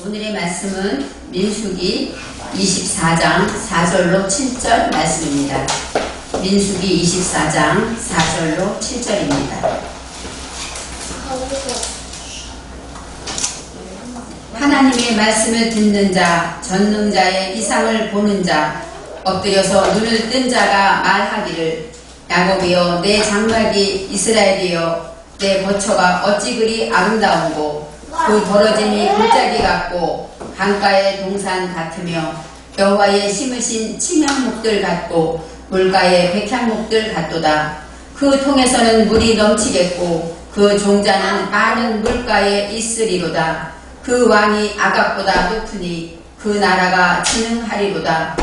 오늘의 말씀은 민수기 24장 4절로 7절 말씀입니다. 민수기 24장 4절로 7절입니다. 하나님의 말씀을 듣는 자, 전능자의 이상을 보는 자, 엎드려서 눈을 뜬 자가 말하기를 야곱이여 내 장막이 이스라엘이여 내 거처가 어찌 그리 아름다운고 그 벌어짐이 골짜기 같고 강가의 동산 같으며 여호와의 심으신 침향목들 같고 물가의 백향목들 같도다. 그 통에서는 물이 넘치겠고 그 종자는 많은 물가에 있으리로다. 그 왕이 아각보다 높으니 그 나라가 진흥하리로다.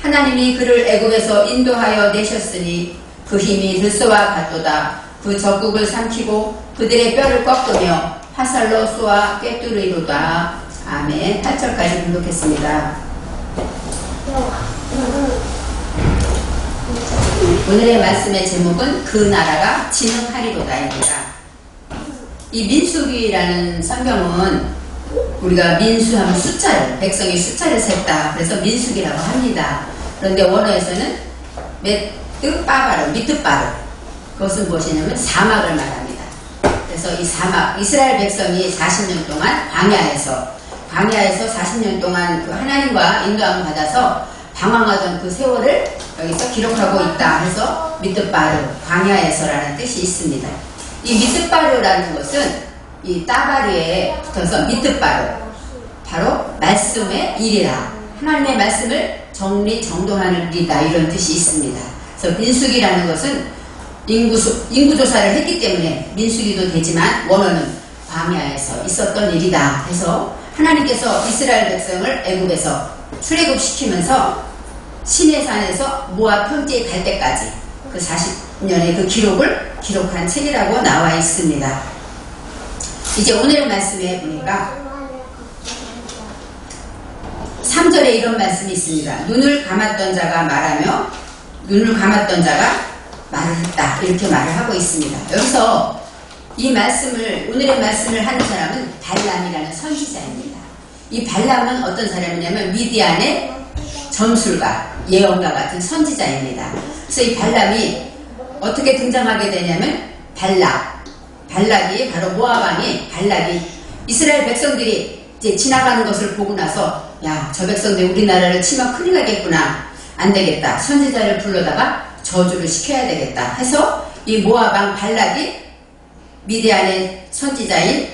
하나님이 그를 애굽에서 인도하여 내셨으니 그 힘이 들소와 같도다. 그 적국을 삼키고 그들의 뼈를 꺾으며 화살로 쏘아 꿰뚫으리로다. 아멘. 8절까지 분독했습니다. 오늘의 말씀의 제목은 그 나라가 진흥하리로다입니다. 이 민수기라는 성경은 우리가 민수하면 숫자를, 백성의 숫자를 셌다. 그래서 민수기라고 합니다. 그런데 원어에서는 메뜨빠바르, 미뜨빠르. 그것은 무엇이냐면 사막을 말합니다. 그래서 이 사막, 이스라엘 백성이 40년 동안 광야에서 40년 동안 그 하나님과 인도함을 받아서 방황하던 그 세월을 여기서 기록하고 있다 해서 미뜨빠르, 광야에서라는 뜻이 있습니다. 이 미뜨빠르라는 것은 이 따바리에 붙어서 미뜨빠르, 바로 말씀의 일이라, 하나님의 말씀을 정리정돈하는 일이다, 이런 뜻이 있습니다. 그래서 민수기라는 것은 인구조사를 했기 때문에 민수기도 되지만 원어는 광야에서 있었던 일이다 해서 하나님께서 이스라엘 백성을 애굽에서 출애굽시키면서 시내산에서 모압 평지에 갈 때까지 그 40년의 그 기록을 기록한 책이라고 나와 있습니다. 이제 오늘 말씀에 보니까 3절에 이런 말씀이 있습니다. 눈을 감았던 자가 말하며 눈을 감았던 자가 말을 했다, 이렇게 말을 하고 있습니다. 여기서 이 말씀을, 오늘의 말씀을 하는 사람은 발람이라는 선지자입니다. 이 발람은 어떤 사람이냐면 미디안의 점술가, 예언가 같은 선지자입니다. 그래서 이 발람이 어떻게 등장하게 되냐면 발락이 바로 모압 왕이 발락이 이스라엘 백성들이 이제 지나가는 것을 보고 나서 야, 저 백성들 우리나라를 치면 큰일 나겠구나, 안 되겠다, 선지자를 불러다가 저주를 시켜야 되겠다 해서 이 모압 왕 발락이 미디안의 선지자인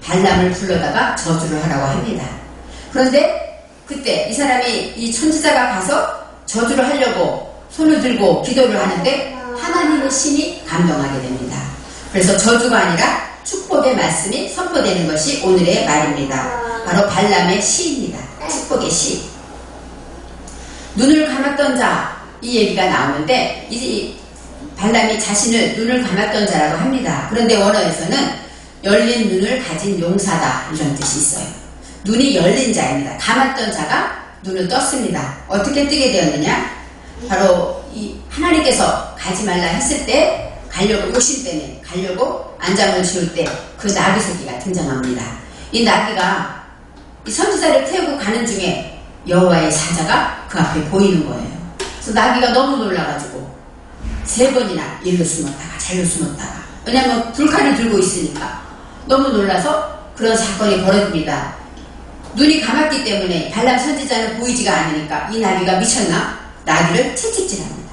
발람을 불러다가 저주를 하라고 합니다. 그런데 그때 이 사람이, 이 선지자가 가서 저주를 하려고 손을 들고 기도를 하는데 하나님의 신이 감동하게 됩니다. 그래서 저주가 아니라 축복의 말씀이 선포되는 것이 오늘의 말입니다. 바로 발람의 시입니다. 축복의 시. 눈을 감았던 자, 이 얘기가 나오는데 이 발람이 자신을 눈을 감았던 자라고 합니다. 그런데 원어에서는 열린 눈을 가진 용사다, 이런 뜻이 있어요. 눈이 열린 자입니다. 감았던 자가 눈을 떴습니다. 어떻게 뜨게 되었느냐? 바로 이 하나님께서 가지 말라 했을 때 가려고, 오실 때는 가려고 안장을 지을 때 그 나귀 새끼가 등장합니다. 이 나귀가 이 선지자를 태우고 가는 중에 여호와의 사자가 그 앞에 보이는 거예요. 그래서 나귀가 너무 놀라가지고 3번이나 일로 숨었다가 잘로 숨었다가, 왜냐하면 불칼을 들고 있으니까 너무 놀라서 그런 사건이 벌어집니다. 눈이 감았기 때문에 발람 선지자는 보이지가 않으니까 이 나귀가 미쳤나? 나귀를 채찍질합니다.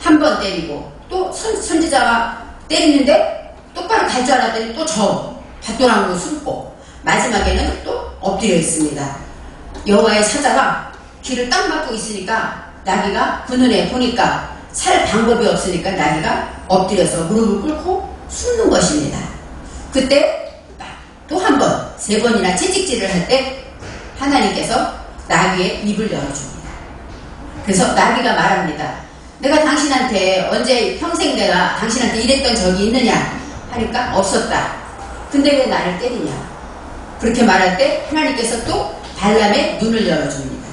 한 번 때리고 또 선지자가 때리는데 똑바로 갈 줄 알았더니 또 저 밭도랑으로 숨고 마지막에는 또 엎드려 있습니다. 여호와의 사자가 길을 딱 막고 있으니까 나귀가 그 눈에 보니까 살 방법이 없으니까 나귀가 엎드려서 무릎을 꿇고 숨는 것입니다. 그때 또 한 번, 3번이나 채찍질을 할 때 하나님께서 나귀의 입을 열어줍니다. 그래서 나귀가 말합니다. 내가 당신한테 언제 평생 내가 당신한테 이랬던 적이 있느냐 하니까 없었다. 근데 왜 나를 때리냐? 그렇게 말할 때 하나님께서 또 발람의 눈을 열어줍니다.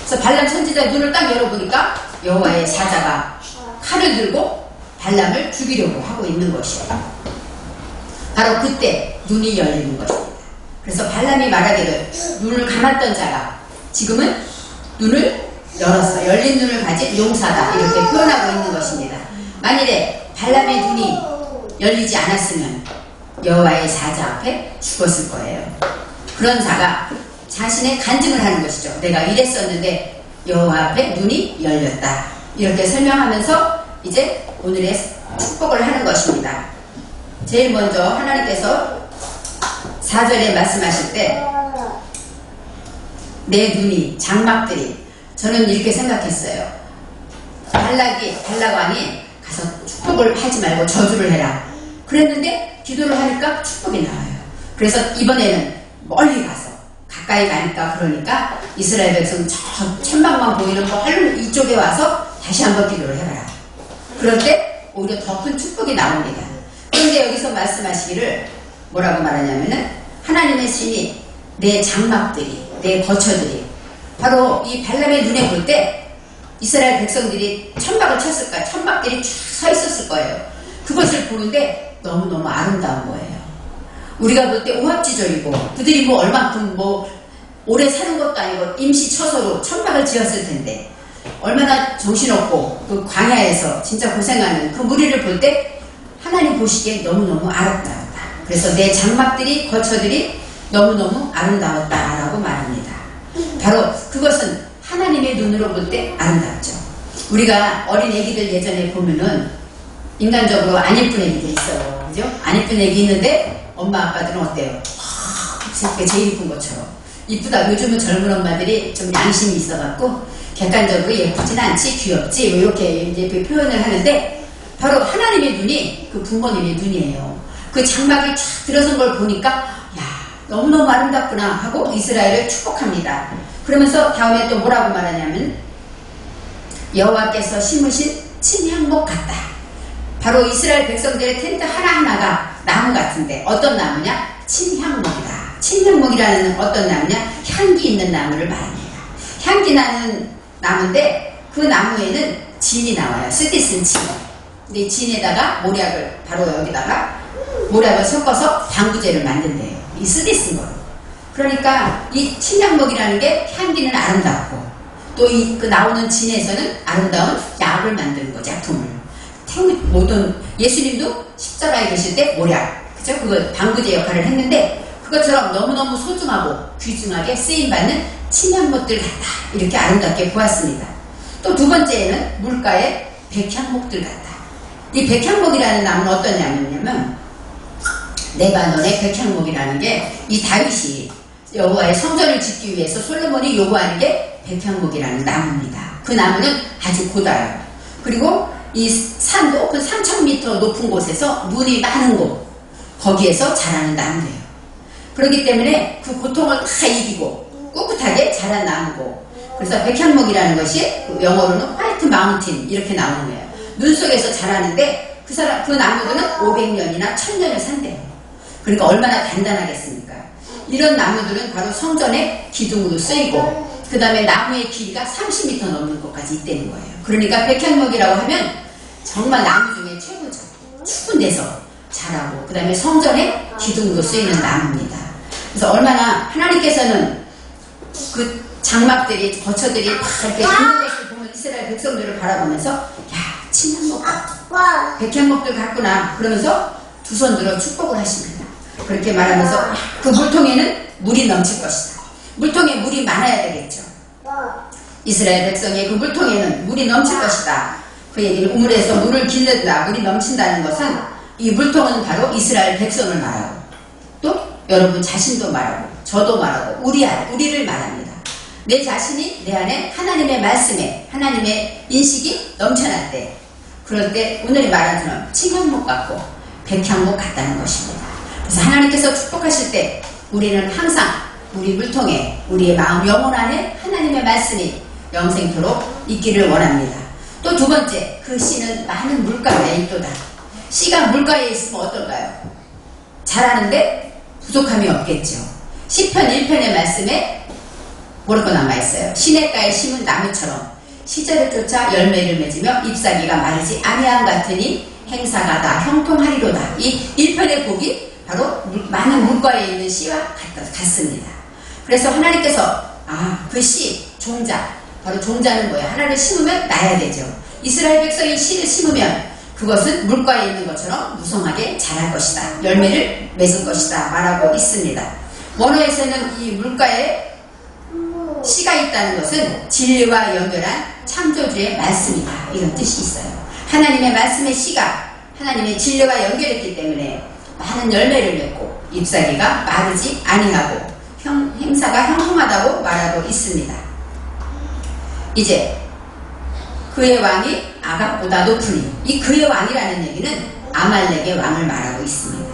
그래서 발람 선지자 눈을 딱 열어보니까 여호와의 사자가 칼을 들고 발람을 죽이려고 하고 있는 것이에요. 바로 그때 눈이 열리는 것입니다. 그래서 발람이 말하기를 눈을 감았던 자가 지금은 눈을 열었어. 열린 눈을 가진 용사다. 이렇게 표현하고 있는 것입니다. 만일에 발람의 눈이 열리지 않았으면 여호와의 사자 앞에 죽었을 거예요. 그런 자가 자신의 간증을 하는 것이죠. 내가 이랬었는데 여호와 앞에 눈이 열렸다. 이렇게 설명하면서 이제 오늘의 축복을 하는 것입니다. 제일 먼저 하나님께서 4절에 말씀하실 때 내 눈이 장막들이 저는 이렇게 생각했어요. 발락왕이 가서 축복을 하지 말고 저주를 해라. 그랬는데 기도를 하니까 축복이 나와요. 그래서 이번에는 멀리 가서 가까이 가니까 그러니까 이스라엘 백성 저 천막만 보이는 멀리 이쪽에 와서 다시 한번 기도를 해봐라. 그럴 때 오히려 더 큰 축복이 나옵니다. 그런데 여기서 말씀하시기를 뭐라고 말하냐면은 하나님의 신이 내 장막들이 내 거처들이 바로 이 발람의 눈에 볼 때 이스라엘 백성들이 천막을 쳤을까 천막들이 쫙 서 있었을 거예요. 그것을 보는데 너무너무 아름다운 거예요. 우리가 볼 때 오합지졸이고 그들이 뭐 얼만큼 뭐 오래 사는 것도 아니고 임시 처소로 천막을 지었을 텐데 얼마나 정신없고 그 광야에서 진짜 고생하는 그 무리를 볼 때 하나님 보시기에 너무너무 아름다웠다. 그래서 내 장막들이 거처들이 너무너무 아름다웠다라고 말합니다. 바로 그것은 하나님의 눈으로 볼 때 아름답죠. 우리가 어린 애기들 예전에 보면은 인간적으로 안 예쁜 애기들 있어요. 그죠? 안 예쁜 애기 있는데 엄마 아빠들은 어때요? 그게 제일 예쁜 것처럼 이쁘다. 요즘은 젊은 엄마들이 좀 양심이 있어갖고 객관적으로 예쁘진 않지 귀엽지 이렇게 이제 표현을 하는데 바로 하나님의 눈이 그 부모님의 눈이에요. 그 장막이 쫙 들어선 걸 보니까 야 너무너무 아름답구나 하고 이스라엘을 축복합니다. 그러면서 다음에 또 뭐라고 말하냐면 여호와께서 심으신 친향목 같다. 바로 이스라엘 백성들의 텐트 하나하나가 나무 같은데 어떤 나무냐? 친향목이다. 친향목이라는 어떤 나무냐? 향기 있는 나무를 말합니다. 향기 나는 나무인데 그 나무에는 진이 나와요. 쓰디쓴 진. 근데 이 진에다가 모략을 바로 여기다가 모략을 섞어서 방부제를 만든대요. 이 쓰디쓴 거로. 그러니까 이 친향목이라는 게 향기는 아름답고 또 이 그 나오는 진에서는 아름다운 약을 만드는 거죠. 약품을. 모든 예수님도 십자가에 계실 때 모략, 그죠? 그걸 방부제 역할을 했는데 그것처럼 너무너무 소중하고 귀중하게 쓰임받는 친향목들 같다. 이렇게 아름답게 보았습니다. 또 두 번째는 물가의 백향목들 같다. 이 백향목이라는 나무는 어떤 나무냐면 레바논의 백향목이라는 게 이 다윗이 여호와의 성전을 짓기 위해서 솔로몬이 요구하는 게 백향목이라는 나무입니다. 그 나무는 아주 고다요. 그리고 이 산 높은 3000m 높은 곳에서 물이 많은 곳 거기에서 자라는 나무예요. 그렇기 때문에 그 고통을 다 이기고 꿋꿋하게 자란 나무고 그래서 백향목이라는 것이 영어로는 화이트 마운틴 이렇게 나오는 거예요. 눈 속에서 자라는데 그 나무들은 500년이나 1000년을 산대요. 그러니까 얼마나 단단하겠습니까? 이런 나무들은 바로 성전의 기둥으로 쓰이고 그 다음에 나무의 길이가 30m 넘는 것까지 있다는 거예요. 그러니까 백향목이라고 하면 정말 나무 중에 최고죠. 추운 데서 자라고 그 다음에 성전의 기둥으로 쓰이는 나무입니다. 그래서 얼마나 하나님께서는 그 장막들이 거처들이 막 이렇게 있는 것을 보면 이스라엘 백성들을 바라보면서 야 친향목 백향목들 같구나 그러면서 두 손 들어 축복을 하십니다. 그렇게 말하면서 그 물통에는 물이 넘칠 것이다. 물통에 물이 많아야 되겠죠. 이스라엘 백성의 그 물통에는 물이 넘칠 것이다. 그 얘기는 우물에서 물을 길른다. 물이 넘친다는 것은 이 물통은 바로 이스라엘 백성을 말하고 또 여러분 자신도 말하고 저도 말하고 우리를 말합니다. 내 자신이 내 안에 하나님의 말씀에 하나님의 인식이 넘쳐날 때 그럴 때 오늘의 말한 것처럼 친향목 같고 백향목 같다는 것입니다. 그래서 하나님께서 축복하실 때 우리는 항상 우리 물통에 우리의 마음 영혼 안에 하나님의 말씀이 영생토록 있기를 원합니다. 또 두 번째 그 씨는 많은 물가에 있도다. 씨가 물가에 있으면 어떨까요? 자라는데 부족함이 없겠죠. 시편 1편의 말씀에 뭐라고 남아있어요? 시냇가에 심은 나무처럼 시절을 쫓아 열매를 맺으며 잎사귀가 마르지 아니함 같으니 행사가 다 형통하리로다. 이 1편의 복이 바로 많은 물가에 있는 씨와 같습니다. 그래서 하나님께서 그 씨, 종자, 바로 종자는 뭐야? 하나를 심으면 나야 되죠. 이스라엘 백성이 씨를 심으면 그것은 물가에 있는 것처럼 무성하게 자랄 것이다. 열매를 맺을 것이다. 말하고 있습니다. 원어에서는 이 물가에 씨가 있다는 것은 진리와 연결한 창조주의 말씀이다. 이런 뜻이 있어요. 하나님의 말씀의 씨가 하나님의 진리와 연결했기 때문에 많은 열매를 맺고 잎사귀가 마르지 아니하고 행사가 형통하다고 말하고 있습니다. 이제 그의 왕이 아각보다 높으니, 이 그의 왕이라는 얘기는 아말렉의 왕을 말하고 있습니다.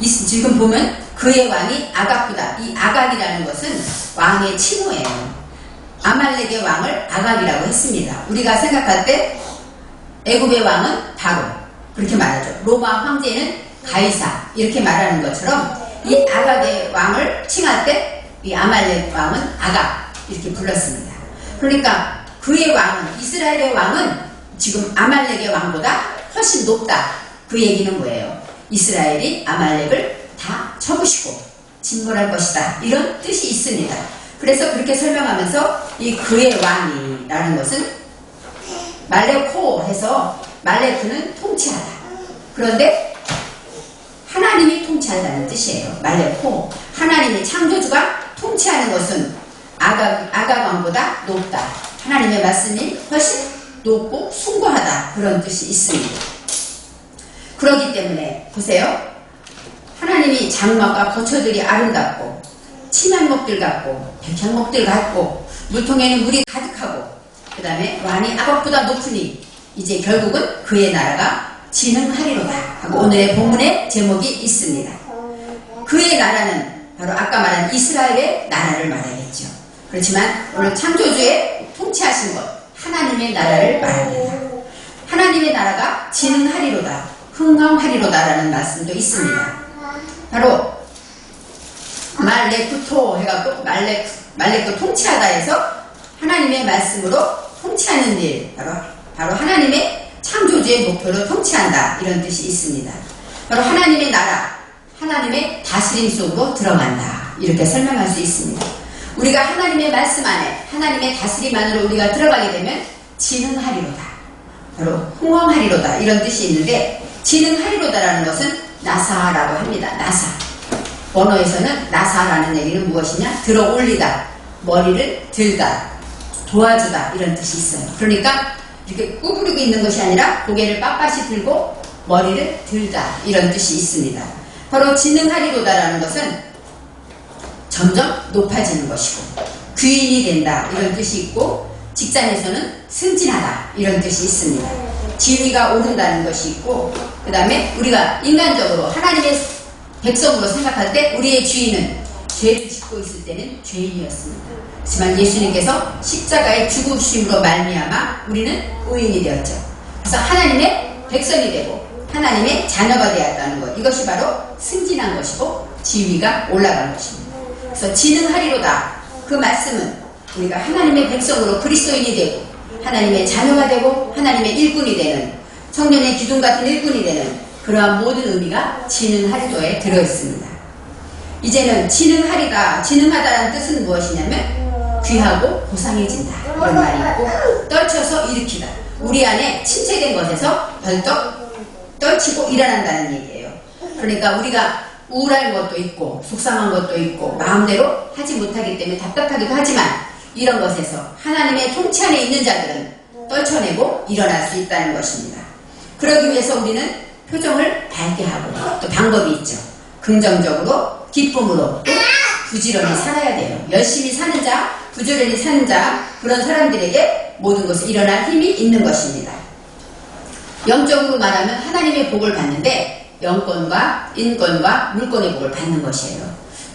지금 보면 그의 왕이 아각보다, 이 아각이라는 것은 왕의 칭호예요. 아말렉의 왕을 아각이라고 했습니다. 우리가 생각할 때 애굽의 왕은 바로 그렇게 말하죠. 로마 황제는 가이사 이렇게 말하는 것처럼 이 아각의 왕을 칭할 때 이 아말렉 왕은 아각 이렇게 불렀습니다. 그러니까 그의 왕은, 이스라엘의 왕은 지금 아말렉의 왕보다 훨씬 높다. 그 얘기는 뭐예요? 이스라엘이 아말렉을 다 쳐부시고 진멸할 것이다. 이런 뜻이 있습니다. 그래서 그렇게 설명하면서 이 그의 왕이라는 것은 말레코 해서 말레크는 통치하다. 그런데 하나님이 통치한다는 뜻이에요. 말레코. 하나님의 창조주가 통치하는 것은 아각 왕보다 높다. 하나님의 말씀이 훨씬 높고 숭고하다. 그런 뜻이 있습니다. 그렇기 때문에 보세요. 하나님이 장막과 거처들이 아름답고 침향목들 같고 백향목들 같고 물통에는 물이 가득하고 그 다음에 왕이 아각보다 높으니 이제 결국은 그의 나라가 진흥하리로다 하고 오늘의 본문의 제목이 있습니다. 그의 나라는 바로 아까 말한 이스라엘의 나라를 말하겠죠. 그렇지만 오늘 창조주의 통치하신 것 하나님의 나라를 말합니다. 하나님의 나라가 진흥하리로다, 흥왕하리로다 라는 말씀도 있습니다. 바로 말레쿠토 해갖고 말레쿠 통치하다 해서 하나님의 말씀으로 통치하는 일, 바로 하나님의 창조주의 목표로 통치한다 이런 뜻이 있습니다. 바로 하나님의 나라, 하나님의 다스림 속으로 들어간다 이렇게 설명할 수 있습니다. 우리가 하나님의 말씀 안에 하나님의 다스림 안으로 우리가 들어가게 되면 진흥하리로다, 바로 흥왕하리로다 이런 뜻이 있는데 진흥하리로다라는 것은 나사라고 합니다. 나사. 원어에서는 나사라는 얘기는 무엇이냐? 들어 올리다, 머리를 들다, 도와주다 이런 뜻이 있어요. 그러니까 이렇게 구부리고 있는 것이 아니라 고개를 빳빳이 들고 머리를 들다 이런 뜻이 있습니다. 바로 진흥하리로다라는 것은 점점 높아지는 것이고 귀인이 된다 이런 뜻이 있고 직장에서는 승진하다 이런 뜻이 있습니다. 지위가 오른다는 것이 있고 그 다음에 우리가 인간적으로 하나님의 백성으로 생각할 때 우리의 주인은 죄를 짓고 있을 때는 죄인이었습니다. 하지만 예수님께서 십자가의 죽으심으로 말미암아 우리는 의인이 되었죠. 그래서 하나님의 백성이 되고 하나님의 자녀가 되었다는 것, 이것이 바로 승진한 것이고 지위가 올라간 것입니다. 그래서 진흥하리로다, 그 말씀은 우리가 하나님의 백성으로 그리스도인이 되고 하나님의 자녀가 되고 하나님의 일꾼이 되는, 청년의 기둥 같은 일꾼이 되는 그러한 모든 의미가 진흥하리도에 들어있습니다. 이제는 진흥하리다, 진흥하다라는 뜻은 무엇이냐면 귀하고 고상해진다 이런 말이 있고 떨쳐서 일으키다, 우리 안에 침체된 것에서 벌떡 떨치고 일어난다는 얘기예요. 그러니까 우리가 우울한 것도 있고 속상한 것도 있고 마음대로 하지 못하기 때문에 답답하기도 하지만 이런 것에서 하나님의 통치 안에 있는 자들은 떨쳐내고 일어날 수 있다는 것입니다. 그러기 위해서 우리는 표정을 밝게 하고 또 방법이 있죠. 긍정적으로 기쁨으로 또 부지런히 살아야 돼요. 열심히 사는 자, 부지런히 사는 자, 그런 사람들에게 모든 것에 일어날 힘이 있는 것입니다. 영적으로 말하면 하나님의 복을 받는데 영권과 인권과 물권의 복을 받는 것이에요.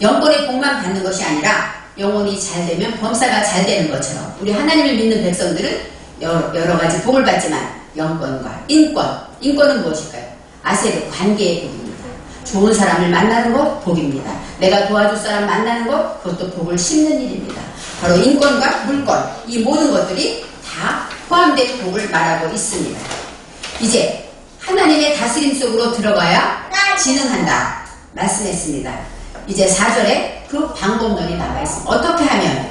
영권의 복만 받는 것이 아니라 영혼이 잘 되면 범사가 잘 되는 것처럼 우리 하나님을 믿는 백성들은 여러 가지 복을 받지만 영권과 인권은 무엇일까요? 아세르, 관계의 복입니다. 좋은 사람을 만나는 것 복입니다. 내가 도와줄 사람 만나는 것, 그것도 복을 심는 일입니다. 바로 인권과 물권, 이 모든 것들이 다 포함된 복을 말하고 있습니다. 이제 하나님의 다스림 속으로 들어가야 진흥한다. 말씀했습니다. 이제 4절에 그 방법론이 나와 있습니다. 어떻게 하면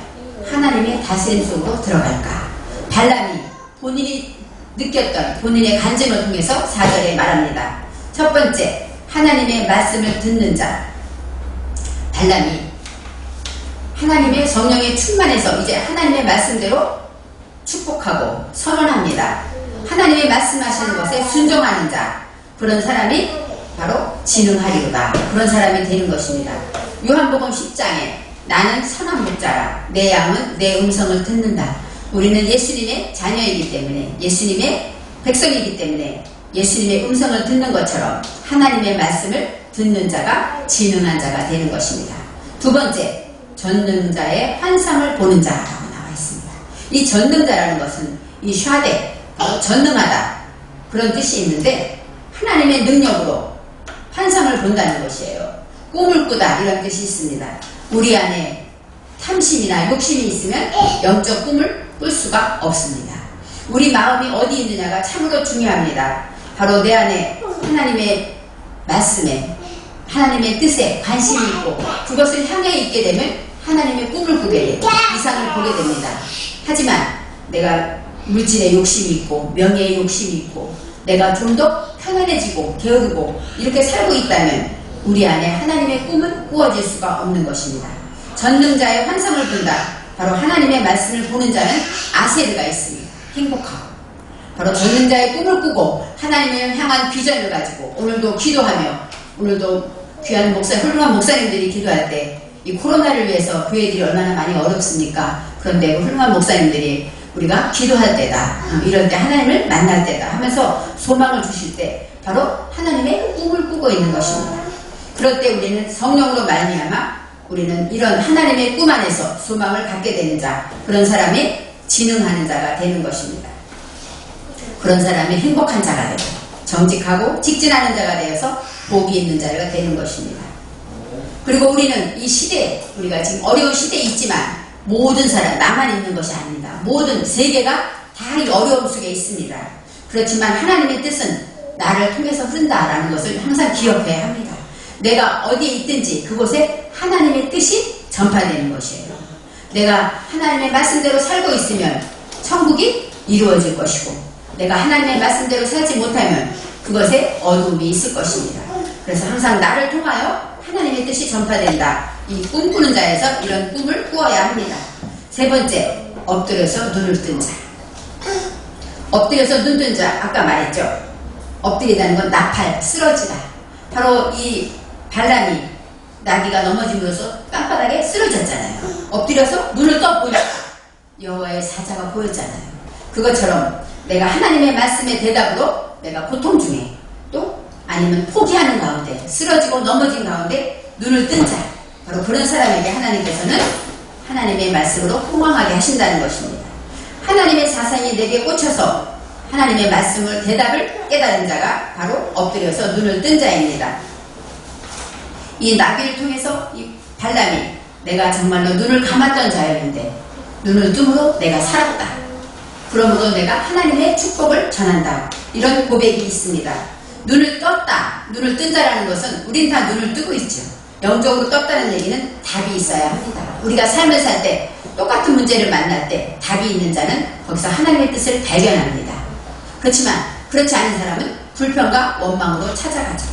하나님의 다스림 속으로 들어갈까? 발람이 본인이 느꼈던 본인의 간증을 통해서 4절에 말합니다. 첫 번째, 하나님의 말씀을 듣는 자. 발람이 하나님의 성령에 충만해서 이제 하나님의 말씀대로 축복하고 선언합니다. 하나님의 말씀하시는 것에 순종하는 자, 그런 사람이 바로 진흥하리로다. 그런 사람이 되는 것입니다. 요한복음 10장에 나는 선한 목자라, 내 양은 내 음성을 듣는다. 우리는 예수님의 자녀이기 때문에, 예수님의 백성이기 때문에 예수님의 음성을 듣는 것처럼 하나님의 말씀을 듣는 자가 진흥한 자가 되는 것입니다. 두 번째, 전능자의 환상을 보는 자라고 나와 있습니다. 이 전능자라는 것은 이 샤데, 전능하다, 그런 뜻이 있는데 하나님의 능력으로 환상을 본다는 것이에요. 꿈을 꾸다, 이런 뜻이 있습니다. 우리 안에 탐심이나 욕심이 있으면 영적 꿈을 꿀 수가 없습니다. 우리 마음이 어디 있느냐가 참으로 중요합니다. 바로 내 안에 하나님의 말씀에, 하나님의 뜻에 관심이 있고 그것을 향해 있게 되면 하나님의 꿈을 꾸게 돼요. 이상을 보게 됩니다. 하지만 내가 물질에 욕심이 있고 명예에 욕심이 있고 내가 좀 더 편안해지고 게으르고 이렇게 살고 있다면 우리 안에 하나님의 꿈은 꾸어질 수가 없는 것입니다. 전능자의 환상을 본다. 바로 하나님의 말씀을 보는 자는 아세르가 있습니다. 행복하고 바로 전능자의 꿈을 꾸고 하나님을 향한 비전을 가지고 오늘도 기도하며, 오늘도 귀한 훌륭한 목사님들이 기도할 때 이 코로나를 위해서 교회들이 얼마나 많이 어렵습니까? 그런데 훌륭한 목사님들이 우리가 기도할 때다, 이럴 때 하나님을 만날 때다 하면서 소망을 주실 때 바로 하나님의 꿈을 꾸고 있는 것입니다. 그럴 때 우리는 성령으로 말미암아 우리는 이런 하나님의 꿈 안에서 소망을 갖게 되는 자, 그런 사람이 진흥하는 자가 되는 것입니다. 그런 사람이 행복한 자가 되고 정직하고 직진하는 자가 되어서 복이 있는 자가 되는 것입니다. 그리고 우리는 이 시대에, 우리가 지금 어려운 시대에 있지만 모든 사람, 나만 있는 것이 아닙니다. 모든 세계가 다 이 어려움 속에 있습니다. 그렇지만 하나님의 뜻은 나를 통해서 흐른다라는 것을 항상 기억해야 합니다. 내가 어디에 있든지 그곳에 하나님의 뜻이 전파되는 것이에요. 내가 하나님의 말씀대로 살고 있으면 천국이 이루어질 것이고, 내가 하나님의 말씀대로 살지 못하면 그것에 어둠이 있을 것입니다. 그래서 항상 나를 통하여 하나님의 뜻이 전파된다. 이 꿈꾸는 자에서 이런 꿈을 꾸어야 합니다. 세 번째, 엎드려서 눈을 뜬 자. 엎드려서 눈 뜬 자, 아까 말했죠. 엎드리다는 건 나팔, 쓰러지다. 바로 이 발람이 나귀가 넘어짐으로써 땅바닥에 쓰러졌잖아요. 엎드려서 눈을 떠보니까 여호와의 사자가 보였잖아요. 그것처럼 내가 하나님의 말씀의 대답으로 내가 고통 중에, 또 아니면 포기하는 가운데, 쓰러지고 넘어진 가운데 눈을 뜬 자, 바로 그런 사람에게 하나님께서는 하나님의 말씀으로 호망하게 하신다는 것입니다. 하나님의 사상이 내게 꽂혀서 하나님의 말씀을, 대답을 깨달은 자가 바로 엎드려서 눈을 뜬 자입니다. 이 나귀를 통해서 이 발람이 내가 정말로 눈을 감았던 자였는데 눈을 뜸으로 내가 살았다. 그러므로 내가 하나님의 축복을 전한다. 이런 고백이 있습니다. 눈을 떴다, 눈을 뜬 자라는 것은 우린 다 눈을 뜨고 있죠. 영적으로 떴다는 얘기는 답이 있어야 합니다. 우리가 삶을 살 때 똑같은 문제를 만날 때 답이 있는 자는 거기서 하나님의 뜻을 발견합니다. 그렇지만 그렇지 않은 사람은 불평과 원망으로 찾아가죠.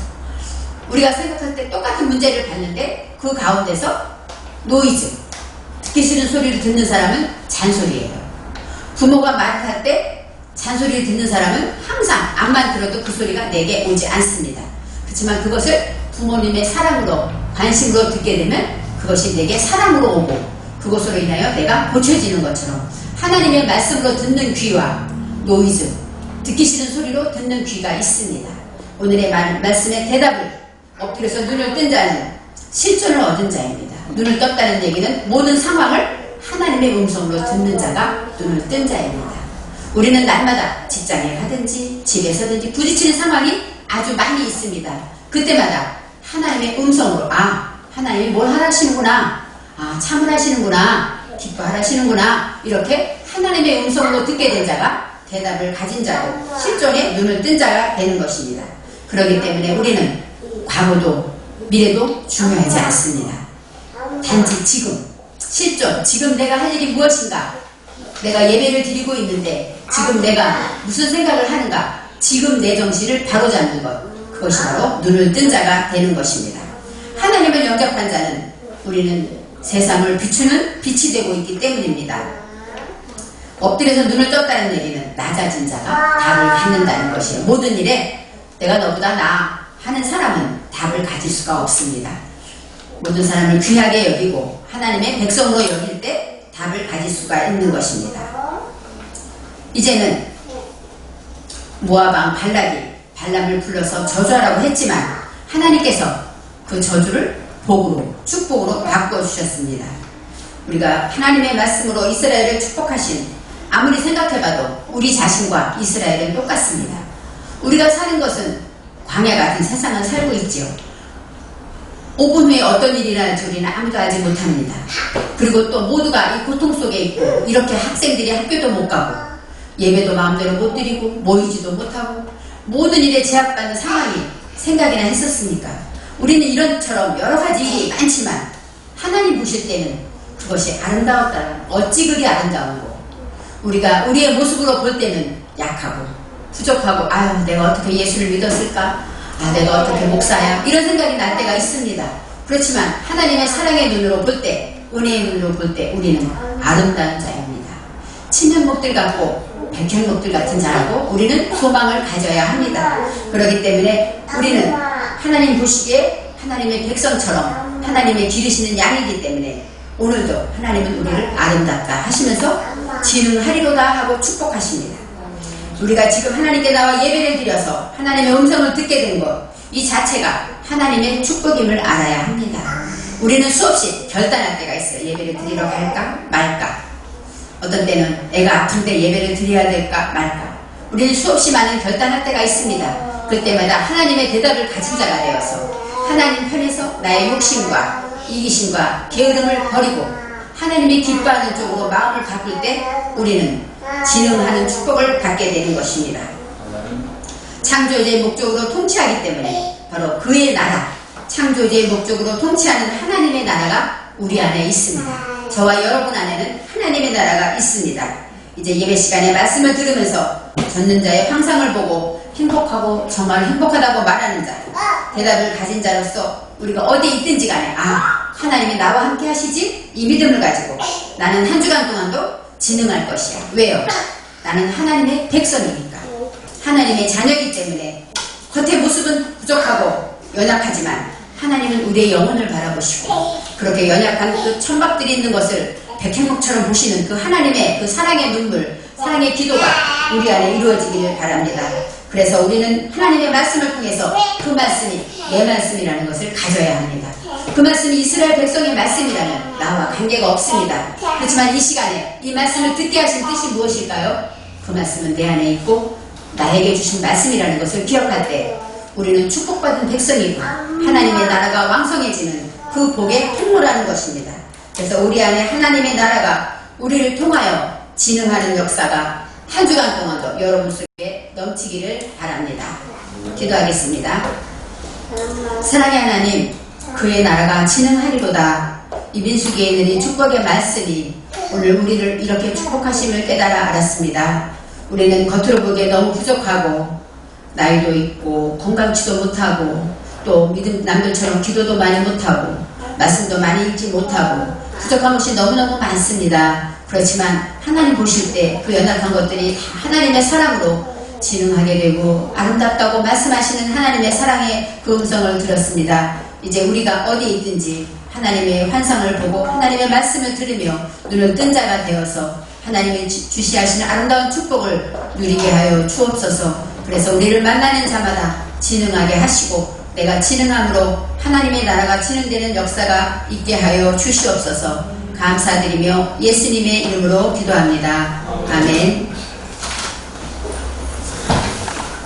우리가 생각할 때 똑같은 문제를 봤는데 그 가운데서 노이즈, 듣기 싫은 소리를 듣는 사람은 잔소리예요. 부모가 말할 때 잔소리를 듣는 사람은 항상 암만 들어도 그 소리가 내게 오지 않습니다. 그렇지만 그것을 부모님의 사랑으로, 관심으로 듣게 되면 그것이 내게 사랑으로 오고 그것으로 인하여 내가 고쳐지는 것처럼 하나님의 말씀으로 듣는 귀와 노이즈, 듣기 싫은 소리로 듣는 귀가 있습니다. 오늘의 말씀의 대답을 엎드려서 눈을 뜬 자는 실존을 얻은 자입니다. 눈을 떴다는 얘기는 모든 상황을 하나님의 음성으로 듣는 자가 눈을 뜬 자입니다. 우리는 날마다 직장에 가든지 집에서든지 부딪히는 상황이 아주 많이 있습니다. 그때마다 하나님의 음성으로, 하나님이 뭘 하시는구나, 참을 하시는구나, 기뻐하시는구나, 이렇게 하나님의 음성으로 듣게 된 자가 대답을 가진 자고 실존에 눈을 뜬 자가 되는 것입니다. 그렇기 때문에 우리는 과거도 미래도 중요하지 않습니다. 단지 지금, 실존, 지금 내가 할 일이 무엇인가, 내가 예배를 드리고 있는데 지금 내가 무슨 생각을 하는가, 지금 내 정신을 바로잡는 것, 그것이 바로 눈을 뜬 자가 되는 것입니다. 하나님을 영접한 자는 우리는 세상을 비추는 빛이 되고 있기 때문입니다. 엎드려서 눈을 떴다는 얘기는 낮아진 자가 답을 갖는다는 것이에요. 모든 일에 내가 너보다 나아 하는 사람은 답을 가질 수가 없습니다. 모든 사람을 귀하게 여기고 하나님의 백성으로 여길 때 답을 가질 수가 있는 것입니다. 이제는 모압 왕 발락이 발람을 불러서 저주하라고 했지만 하나님께서 그 저주를 복으로, 축복으로 바꿔주셨습니다. 우리가 하나님의 말씀으로 이스라엘을 축복하신, 아무리 생각해봐도 우리 자신과 이스라엘은 똑같습니다. 우리가 사는 것은 광야 같은 세상을 살고 있지요. 5분 후에 어떤 일이 일어날지 우리는 아무도 알지 못합니다. 그리고 또 모두가 이 고통 속에 있고, 이렇게 학생들이 학교도 못 가고 예배도 마음대로 못 드리고 모이지도 못하고 모든 일에 제약받는 상황이 생각이나 했었으니까 우리는 이런처럼 여러 가지 일이 많지만 하나님 보실 때는 그것이 아름다웠다. 어찌 그리 아름다운고, 우리가 우리의 모습으로 볼 때는 약하고 부족하고, 아유 내가 어떻게 예수를 믿었을까, 아 내가 어떻게 목사야, 이런 생각이 날 때가 있습니다. 그렇지만 하나님의 사랑의 눈으로 볼 때, 은혜의 눈으로 볼 때 우리는 아름다운 자입니다. 친면목들 같고 백혈목들 같은 자라고 우리는 소망을 가져야 합니다. 그렇기 때문에 우리는 하나님 보시기에 하나님의 백성처럼 하나님의 기르시는 양이기 때문에 오늘도 하나님은 우리를 아름답다 하시면서 진흥하리로다 하고 축복하십니다. 우리가 지금 하나님께 나와 예배를 드려서 하나님의 음성을 듣게 된 것, 이 자체가 하나님의 축복임을 알아야 합니다. 우리는 수없이 결단할 때가 있어요. 예배를 드리러 갈까 말까. 어떤 때는 애가 아픈데 예배를 드려야 될까 말까. 우리는 수없이 많은 결단할 때가 있습니다. 그때마다 하나님의 대답을 가진 자가 되어서 하나님 편에서 나의 욕심과 이기심과 게으름을 버리고 하나님이 기뻐하는 쪽으로 마음을 바꿀 때 우리는 진흥하는 축복을 받게 되는 것입니다. 창조주의 목적으로 통치하기 때문에 바로 그의 나라, 창조주의 목적으로 통치하는 하나님의 나라가 우리 안에 있습니다. 저와 여러분 안에는 하나님의 나라가 있습니다. 이제 예배 시간에 말씀을 들으면서 젖는 자의 환상을 보고 행복하고 정말 행복하다고 말하는 자, 대답을 가진 자로서 우리가 어디 있든지 간에 하나님이 나와 함께 하시지? 이 믿음을 가지고 나는 한 주간 동안도 진흥할 것이야. 왜요? 나는 하나님의 백성이니까, 하나님의 자녀이기 때문에 겉의 모습은 부족하고 연약하지만 하나님은 우리의 영혼을 바라보시고 그렇게 연약한 그 천박들이 있는 것을 백향목처럼 보시는 그 하나님의 그 사랑의 눈물, 사랑의 기도가 우리 안에 이루어지기를 바랍니다. 그래서 우리는 하나님의 말씀을 통해서 그 말씀이 내 말씀이라는 것을 가져야 합니다. 그 말씀이 이스라엘 백성의 말씀이라면 나와 관계가 없습니다. 그렇지만 이 시간에 이 말씀을 듣게 하신 뜻이 무엇일까요? 그 말씀은 내 안에 있고 나에게 주신 말씀이라는 것을 기억할 때 우리는 축복받은 백성이고 하나님의 나라가 왕성해지는 그 복의 통로라는 것입니다. 그래서 우리 안에 하나님의 나라가 우리를 통하여 진흥하는 역사가 한 주간 동안도 여러분 속에 넘치기를 바랍니다. 기도하겠습니다. 사랑의 하나님, 그의 나라가 진흥하리로다. 이 민수기에 있는 이 축복의 말씀이 오늘 우리를 이렇게 축복하심을 깨달아 알았습니다. 우리는 겉으로 보기에 너무 부족하고 나이도 있고 건강치도 못하고 또 믿음 남들처럼 기도도 많이 못하고 말씀도 많이 읽지 못하고 부족한 것이 너무너무 많습니다. 그렇지만 하나님 보실 때 그 연약한 것들이 다 하나님의 사랑으로 진흥하게 되고 아름답다고 말씀하시는 하나님의 사랑의 그 음성을 들었습니다. 이제 우리가 어디 있든지 하나님의 환상을 보고 하나님의 말씀을 들으며 눈을 뜬 자가 되어서 하나님이 주시하시는 아름다운 축복을 누리게 하여 주옵소서. 그래서 우리를 만나는 자마다 진흥하게 하시고 내가 진흥함으로 하나님의 나라가 진흥되는 역사가 있게 하여 주시옵소서. 감사드리며 예수님의 이름으로 기도합니다. 아멘.